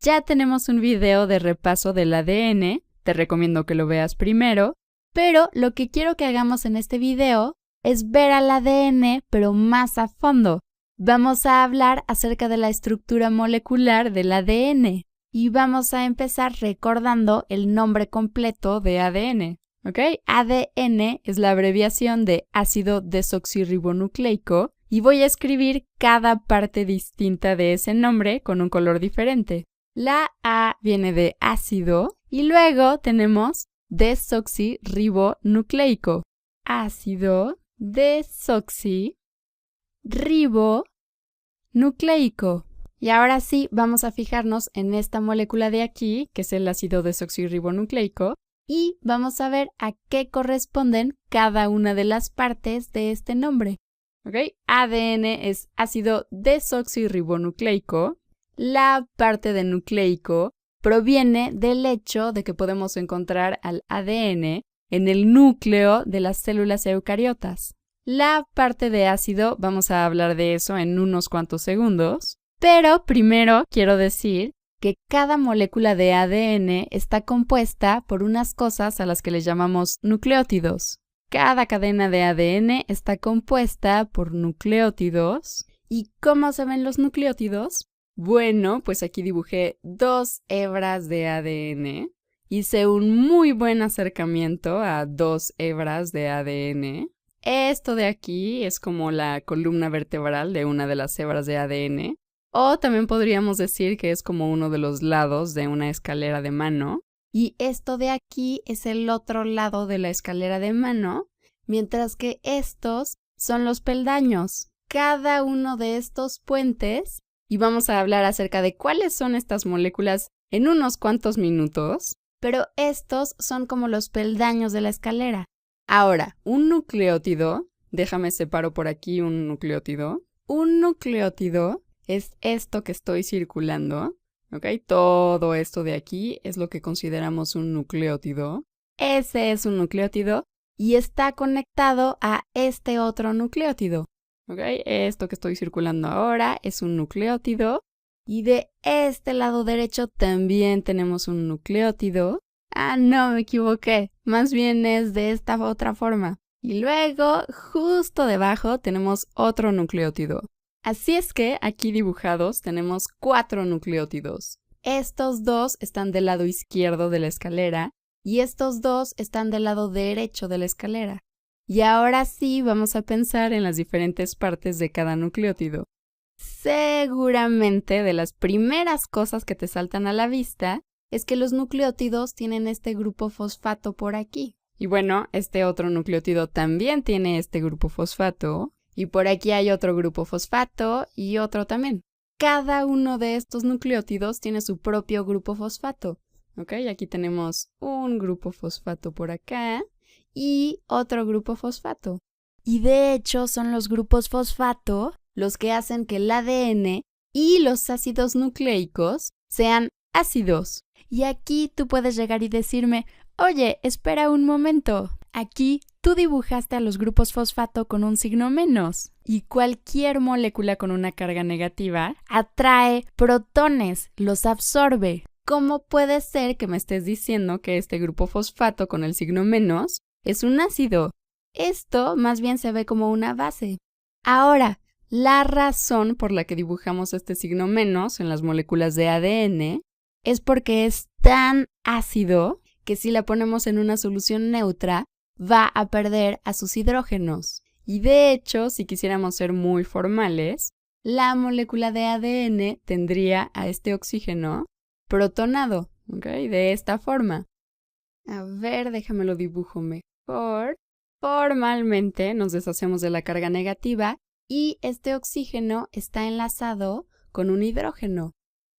Ya tenemos un video de repaso del ADN, te recomiendo que lo veas primero, pero lo que quiero que hagamos en este video es ver al ADN, pero más a fondo. Vamos a hablar acerca de la estructura molecular del ADN y vamos a empezar recordando el nombre completo de ADN. ¿Ok? ADN es la abreviación de ácido desoxirribonucleico y voy a escribir cada parte distinta de ese nombre con un color diferente. La A viene de ácido y luego tenemos desoxirribonucleico. Ácido desoxirribonucleico. Y ahora sí, vamos a fijarnos en esta molécula de aquí, que es el ácido desoxirribonucleico, y vamos a ver a qué corresponden cada una de las partes de este nombre. ¿Ok? ADN es ácido desoxirribonucleico. La parte de nucleico proviene del hecho de que podemos encontrar al ADN en el núcleo de las células eucariotas. La parte de ácido, vamos a hablar de eso en unos cuantos segundos, pero primero quiero decir que cada molécula de ADN está compuesta por unas cosas a las que le llamamos nucleótidos. Cada cadena de ADN está compuesta por nucleótidos. ¿Y cómo se ven los nucleótidos? Bueno, pues aquí dibujé 2 hebras de ADN. Hice un muy buen acercamiento a 2 hebras de ADN. Esto de aquí es como la columna vertebral de una de las hebras de ADN. O también podríamos decir que es como uno de los lados de una escalera de mano. Y esto de aquí es el otro lado de la escalera de mano, mientras que estos son los peldaños. Cada uno de estos puentes, y vamos a hablar acerca de cuáles son estas moléculas en unos cuantos minutos, pero estos son como los peldaños de la escalera. Ahora, un nucleótido, déjame separo por aquí un nucleótido. Un nucleótido es esto que estoy circulando, ¿ok? Todo esto de aquí es lo que consideramos un nucleótido. Ese es un nucleótido y está conectado a este otro nucleótido, ¿ok? Esto que estoy circulando ahora es un nucleótido y de este lado derecho también tenemos un nucleótido. Ah, no, me equivoqué. Más bien es de esta otra forma. Y luego, justo debajo, tenemos otro nucleótido. Así es que aquí dibujados tenemos 4 nucleótidos. Estos 2 están del lado izquierdo de la escalera y estos 2 están del lado derecho de la escalera. Y ahora sí vamos a pensar en las diferentes partes de cada nucleótido. Seguramente de las primeras cosas que te saltan a la vista es que los nucleótidos tienen este grupo fosfato por aquí. Y bueno, este otro nucleótido también tiene este grupo fosfato. Y por aquí hay otro grupo fosfato y otro también. Cada uno de estos nucleótidos tiene su propio grupo fosfato. ¿Ok? Aquí tenemos un grupo fosfato por acá y otro grupo fosfato. Y de hecho son los grupos fosfato los que hacen que el ADN y los ácidos nucleicos sean ácidos. Y aquí tú puedes llegar y decirme, oye, espera un momento. Aquí tú dibujaste a los grupos fosfato con un signo menos y cualquier molécula con una carga negativa atrae protones, los absorbe. ¿Cómo puede ser que me estés diciendo que este grupo fosfato con el signo menos es un ácido? Esto más bien se ve como una base. Ahora, la razón por la que dibujamos este signo menos en las moléculas de ADN es porque es tan ácido que si la ponemos en una solución neutra, va a perder a sus hidrógenos. Y de hecho, si quisiéramos ser muy formales, la molécula de ADN tendría a este oxígeno protonado, ¿ok? De esta forma. A ver, déjame lo dibujo mejor. Formalmente nos deshacemos de la carga negativa y este oxígeno está enlazado con un hidrógeno.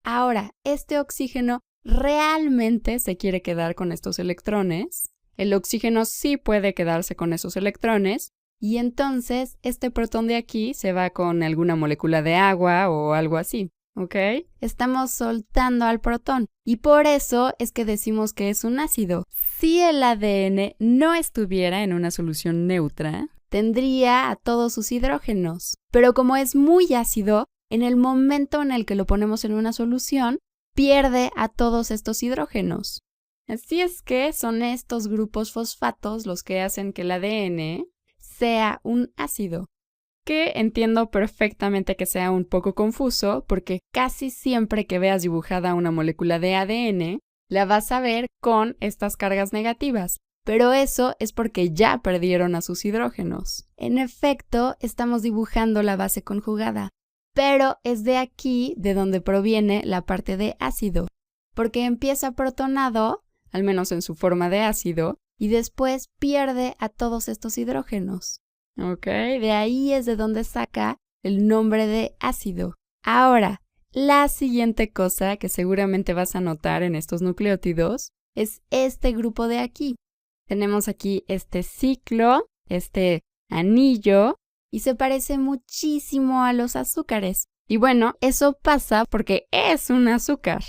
Ahora, este oxígeno realmente se quiere quedar con estos electrones. El oxígeno sí puede quedarse con esos electrones y entonces este protón de aquí se va con alguna molécula de agua o algo así, ¿ok? Estamos soltando al protón y por eso es que decimos que es un ácido. Si el ADN no estuviera en una solución neutra, tendría a todos sus hidrógenos, pero como es muy ácido, en el momento en el que lo ponemos en una solución, pierde a todos estos hidrógenos. Así es que son estos grupos fosfatos los que hacen que el ADN sea un ácido, que entiendo perfectamente que sea un poco confuso porque casi siempre que veas dibujada una molécula de ADN, la vas a ver con estas cargas negativas, pero eso es porque ya perdieron a sus hidrógenos. En efecto, estamos dibujando la base conjugada, pero es de aquí de donde proviene la parte de ácido, porque empieza protonado, al menos en su forma de ácido, y después pierde a todos estos hidrógenos. Ok, de ahí es de donde saca el nombre de ácido. Ahora, la siguiente cosa que seguramente vas a notar en estos nucleótidos es este grupo de aquí. Tenemos aquí este ciclo, este anillo, y se parece muchísimo a los azúcares. Y bueno, eso pasa porque es un azúcar.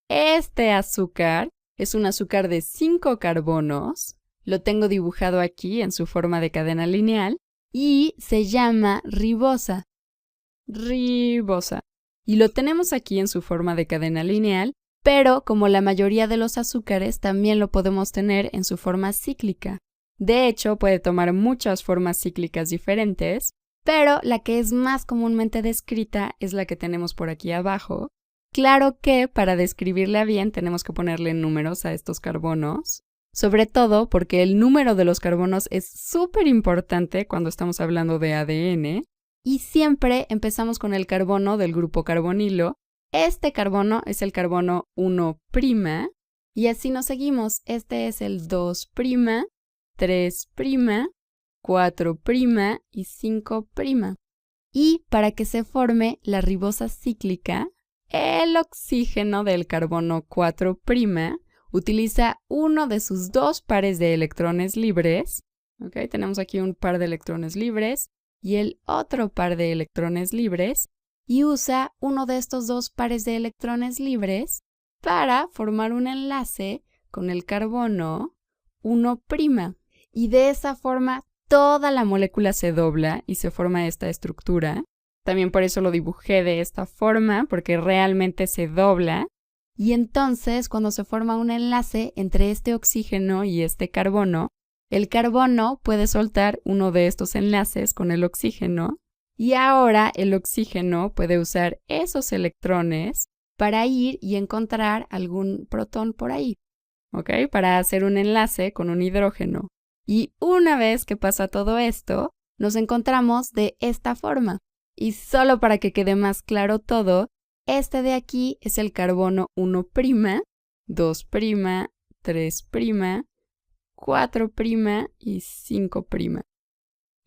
Este azúcar es un azúcar de 5 carbonos. Lo tengo dibujado aquí en su forma de cadena lineal y se llama ribosa. Ribosa. Y lo tenemos aquí en su forma de cadena lineal, pero como la mayoría de los azúcares, también lo podemos tener en su forma cíclica. De hecho, puede tomar muchas formas cíclicas diferentes, pero la que es más comúnmente descrita es la que tenemos por aquí abajo. Claro que para describirla bien tenemos que ponerle números a estos carbonos, sobre todo porque el número de los carbonos es súper importante cuando estamos hablando de ADN, y siempre empezamos con el carbono del grupo carbonilo. Este carbono es el carbono 1', y así nos seguimos. Este es el 2', 3', 4' y 5'. Y para que se forme la ribosa cíclica, el oxígeno del carbono 4' utiliza uno de sus 2 pares de electrones libres. Okay, tenemos aquí un par de electrones libres y el otro par de electrones libres, y usa uno de estos 2 pares de electrones libres para formar un enlace con el carbono 1'. Y de esa forma toda la molécula se dobla y se forma esta estructura. También por eso lo dibujé de esta forma, porque realmente se dobla. Y entonces, cuando se forma un enlace entre este oxígeno y este carbono, el carbono puede soltar uno de estos enlaces con el oxígeno, y ahora el oxígeno puede usar esos electrones para ir y encontrar algún protón por ahí, ¿ok? Para hacer un enlace con un hidrógeno. Y una vez que pasa todo esto, nos encontramos de esta forma. Y solo para que quede más claro todo, este de aquí es el carbono 1', 2', 3', 4' y 5'.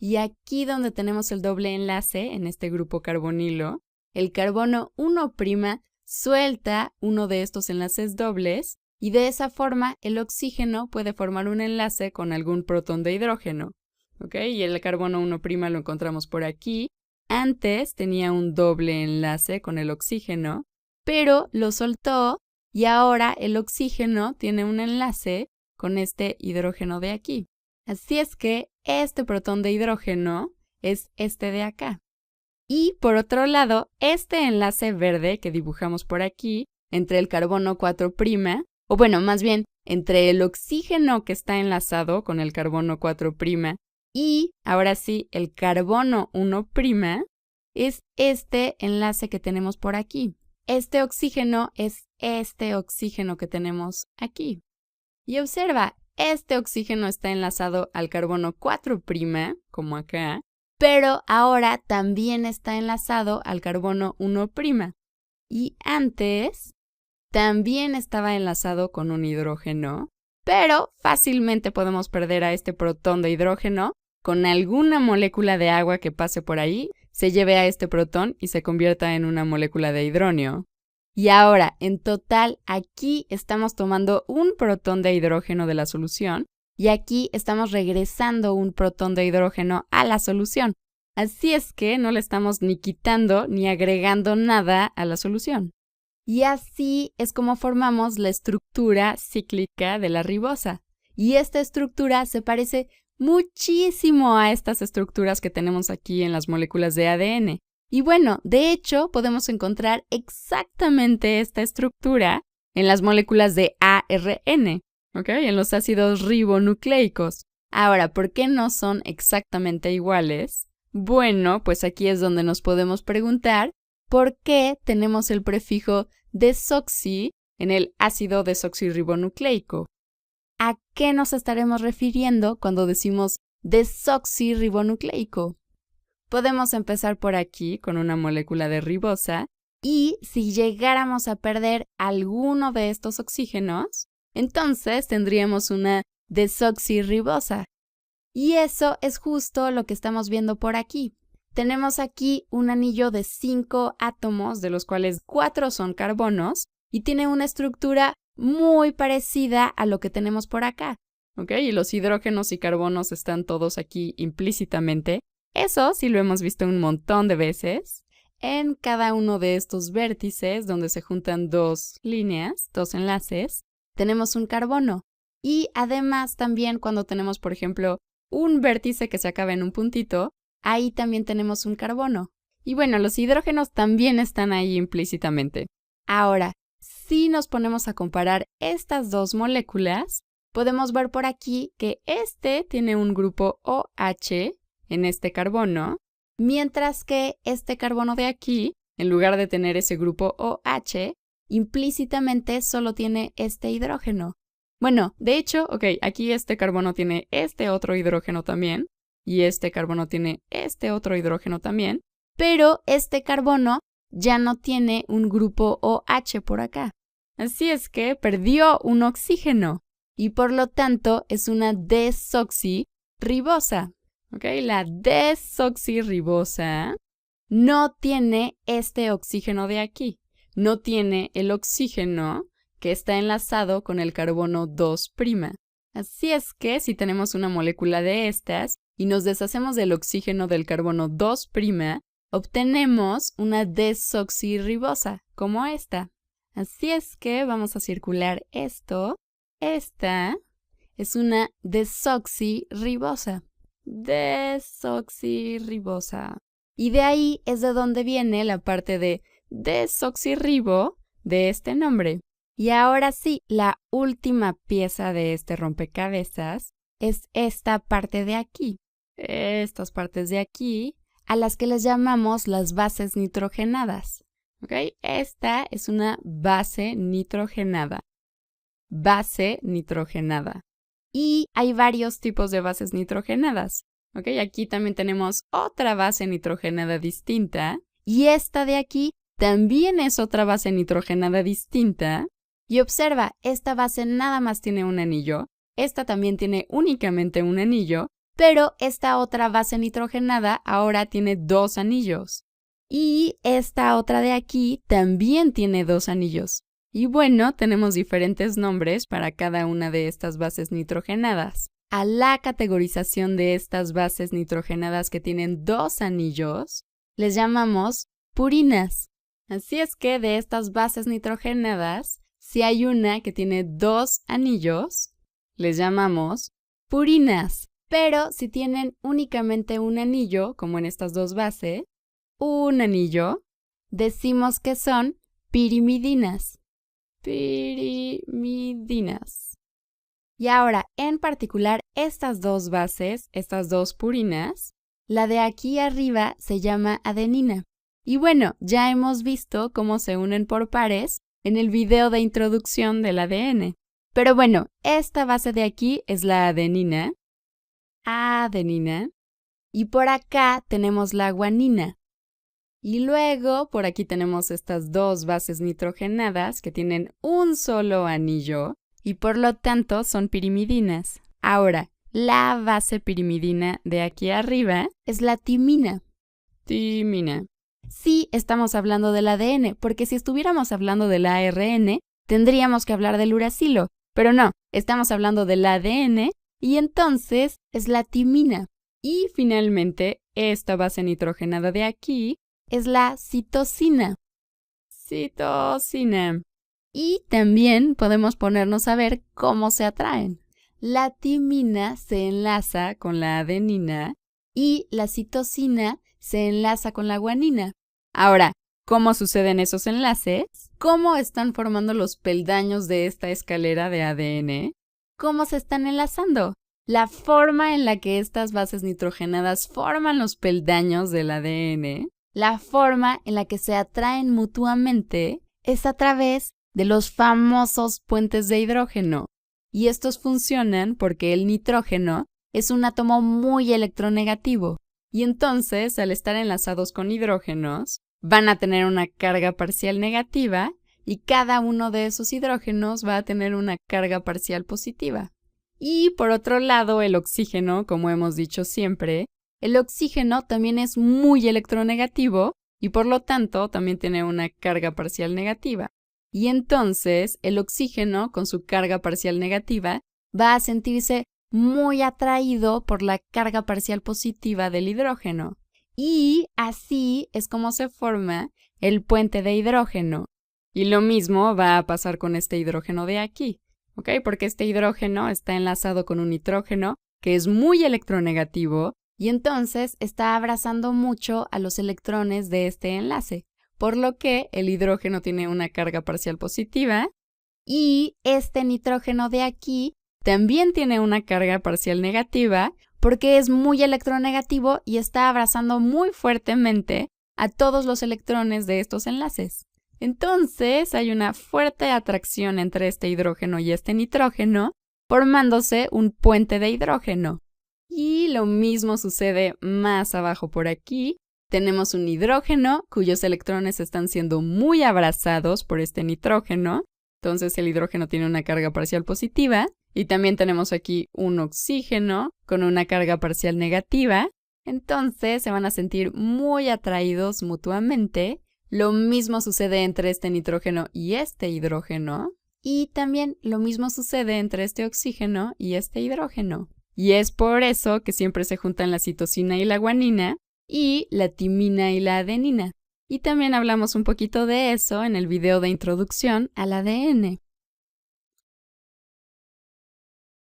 Y aquí donde tenemos el doble enlace en este grupo carbonilo, el carbono 1' suelta uno de estos enlaces dobles y de esa forma el oxígeno puede formar un enlace con algún protón de hidrógeno. ¿Ok? Y el carbono 1' lo encontramos por aquí. Antes tenía un doble enlace con el oxígeno, pero lo soltó y ahora el oxígeno tiene un enlace con este hidrógeno de aquí. Así es que este protón de hidrógeno es este de acá. Y por otro lado, este enlace verde que dibujamos por aquí, entre el carbono 4', o bueno, más bien, entre el oxígeno que está enlazado con el carbono 4' y, ahora sí, el carbono 1', es este enlace que tenemos por aquí. Este oxígeno es este oxígeno que tenemos aquí. Y observa, este oxígeno está enlazado al carbono 4', como acá, pero ahora también está enlazado al carbono 1'. Y antes también estaba enlazado con un hidrógeno, pero fácilmente podemos perder a este protón de hidrógeno con alguna molécula de agua que pase por ahí, se lleve a este protón y se convierta en una molécula de hidronio. Y ahora, en total, aquí estamos tomando un protón de hidrógeno de la solución y aquí estamos regresando un protón de hidrógeno a la solución. Así es que no le estamos ni quitando ni agregando nada a la solución. Y así es como formamos la estructura cíclica de la ribosa. Y esta estructura se parece muchísimo a estas estructuras que tenemos aquí en las moléculas de ADN. Y bueno, de hecho, podemos encontrar exactamente esta estructura en las moléculas de ARN, ¿ok? En los ácidos ribonucleicos. Ahora, ¿por qué no son exactamente iguales? Bueno, pues aquí es donde nos podemos preguntar por qué tenemos el prefijo desoxi en el ácido desoxirribonucleico. ¿A qué nos estaremos refiriendo cuando decimos desoxirribonucleico? Podemos empezar por aquí con una molécula de ribosa y si llegáramos a perder alguno de estos oxígenos, entonces tendríamos una desoxirribosa. Y eso es justo lo que estamos viendo por aquí. Tenemos aquí un anillo de 5 átomos, de los cuales 4 son carbonos, y tiene una estructura muy parecida a lo que tenemos por acá. ¿Ok? Y los hidrógenos y carbonos están todos aquí implícitamente. Eso sí lo hemos visto un montón de veces. En cada uno de estos vértices, donde se juntan dos líneas, dos enlaces, tenemos un carbono. Y además también cuando tenemos, por ejemplo, un vértice que se acaba en un puntito, ahí también tenemos un carbono. Y bueno, los hidrógenos también están ahí implícitamente. Ahora, si nos ponemos a comparar estas dos moléculas, podemos ver por aquí que este tiene un grupo OH en este carbono, mientras que este carbono de aquí, en lugar de tener ese grupo OH, implícitamente solo tiene este hidrógeno. Bueno, de hecho, aquí este carbono tiene este otro hidrógeno también, y este carbono tiene este otro hidrógeno también, pero este carbono ya no tiene un grupo OH por acá. Así es que perdió un oxígeno, y por lo tanto es una desoxirribosa. La desoxirribosa no tiene este oxígeno de aquí, no tiene el oxígeno que está enlazado con el carbono 2'. Así es que si tenemos una molécula de estas y nos deshacemos del oxígeno del carbono 2', obtenemos una desoxirribosa, como esta. Así es que vamos a circular esto. Esta es una desoxirribosa. Desoxirribosa. Y de ahí es de donde viene la parte de desoxirribo de este nombre. Y ahora sí, la última pieza de este rompecabezas es esta parte de aquí. Estas partes de aquí, a las que les llamamos las bases nitrogenadas. Esta es una base nitrogenada. Base nitrogenada. Y hay varios tipos de bases nitrogenadas. Aquí también tenemos otra base nitrogenada distinta. Y esta de aquí también es otra base nitrogenada distinta. Y observa, esta base nada más tiene un anillo. Esta también tiene únicamente un anillo. Pero esta otra base nitrogenada ahora tiene 2 anillos. Y esta otra de aquí también tiene 2 anillos. Y bueno, tenemos diferentes nombres para cada una de estas bases nitrogenadas. A la categorización de estas bases nitrogenadas que tienen 2 anillos, les llamamos purinas. Así es que de estas bases nitrogenadas, si hay una que tiene 2 anillos, les llamamos purinas. Pero si tienen únicamente un anillo, como en estas dos bases, un anillo, decimos que son pirimidinas. Pirimidinas. Y ahora, en particular, estas dos bases, estas dos purinas, la de aquí arriba se llama adenina. Y bueno, ya hemos visto cómo se unen por pares en el video de introducción del ADN. Pero bueno, esta base de aquí es la adenina. Adenina. Y por acá tenemos la guanina. Y luego, por aquí tenemos estas dos bases nitrogenadas que tienen un solo anillo y por lo tanto son pirimidinas. Ahora, la base pirimidina de aquí arriba es la timina. Timina. Sí, estamos hablando del ADN, porque si estuviéramos hablando del ARN, tendríamos que hablar del uracilo. Pero no, estamos hablando del ADN y entonces es la timina. Y finalmente, esta base nitrogenada de aquí es la citosina. Citosina. Y también podemos ponernos a ver cómo se atraen. La timina se enlaza con la adenina y la citosina se enlaza con la guanina. Ahora, ¿cómo suceden esos enlaces? ¿Cómo están formando los peldaños de esta escalera de ADN? ¿Cómo se están enlazando? La forma en la que estas bases nitrogenadas forman los peldaños del ADN, la forma en la que se atraen mutuamente, es a través de los famosos puentes de hidrógeno. Y estos funcionan porque el nitrógeno es un átomo muy electronegativo. Y entonces, al estar enlazados con hidrógenos, van a tener una carga parcial negativa y cada uno de esos hidrógenos va a tener una carga parcial positiva. Y por otro lado, el oxígeno, como hemos dicho siempre, el oxígeno también es muy electronegativo y por lo tanto también tiene una carga parcial negativa. Y entonces el oxígeno, con su carga parcial negativa, va a sentirse muy atraído por la carga parcial positiva del hidrógeno. Y así es como se forma el puente de hidrógeno. Y lo mismo va a pasar con este hidrógeno de aquí, ¿ok? Porque este hidrógeno está enlazado con un nitrógeno que es muy electronegativo y entonces está abrazando mucho a los electrones de este enlace, por lo que el hidrógeno tiene una carga parcial positiva y este nitrógeno de aquí también tiene una carga parcial negativa porque es muy electronegativo y está abrazando muy fuertemente a todos los electrones de estos enlaces. Entonces hay una fuerte atracción entre este hidrógeno y este nitrógeno, formándose un puente de hidrógeno. Y lo mismo sucede más abajo por aquí. Tenemos un hidrógeno cuyos electrones están siendo muy abrazados por este nitrógeno. Entonces el hidrógeno tiene una carga parcial positiva. Y también tenemos aquí un oxígeno con una carga parcial negativa. Entonces se van a sentir muy atraídos mutuamente. Lo mismo sucede entre este nitrógeno y este hidrógeno. Y también lo mismo sucede entre este oxígeno y este hidrógeno. Y es por eso que siempre se juntan la citosina y la guanina y la timina y la adenina. Y también hablamos un poquito de eso en el video de introducción al ADN.